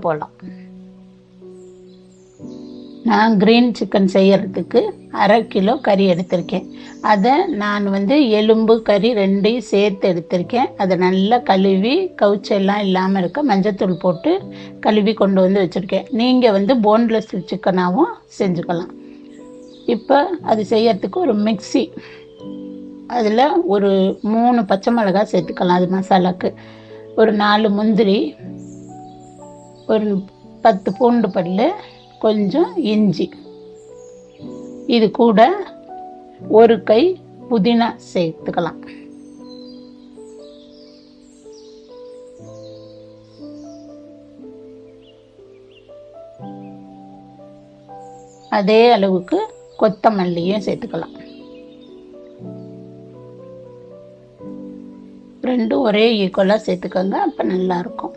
போடலாம். நான் green chicken செய்யறதுக்கு 1/2 கிலோ கறி எடுத்திருக்கேன். அதை நான் எலும்பு கறி ரெண்டையும் சேர்த்து எடுத்திருக்கேன். அதை நல்லா கழுவி கவுச்செல்லாம் இல்லாமல் இருக்க மஞ்சத்தூள் போட்டு கழுவி கொண்டு வச்சுருக்கேன். நீங்கள் போன்லெஸ் சிக்கனாகவும் செஞ்சுக்கலாம். இப்போ அது செய்யறதுக்கு ஒரு மிக்ஸி, அதில் ஒரு 3 பச்சை மிளகாய் சேர்த்துக்கலாம். அது மசாலாவுக்கு ஒரு 4 முந்திரி, ஒரு 10 பூண்டு பல், கொஞ்சம் இஞ்சி, இது கூட ஒரு கை புதினா சேர்த்துக்கலாம். அதே அளவுக்கு கொத்தமல்லியும் சேர்த்துக்கலாம். ரெண்டும் ஒரே ஈக்குவலாக சேர்த்துக்கோங்க, அப்போ நல்லாயிருக்கும்.